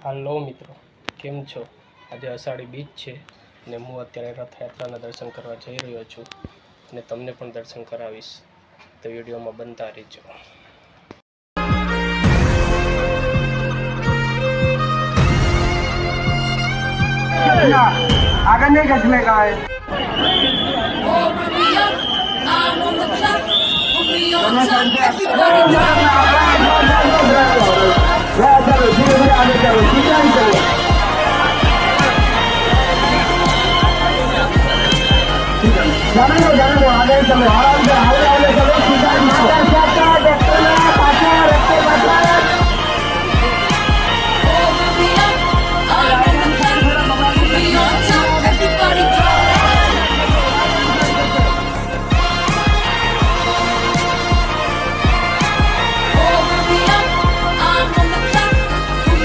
હાલો મિત્રો, કેમ છો? આજે અષાઢી બીજ છે અને હું અત્યારે રથયાત્રાના દર્શન કરવા જઈ રહ્યો છું અને તમને પણ દર્શન કરાવીશ, તો વિડીયોમાં બનતા રહેજો. आगे नहीं खसने का है. जाने दो आगे चलो आराम से आगे चलो.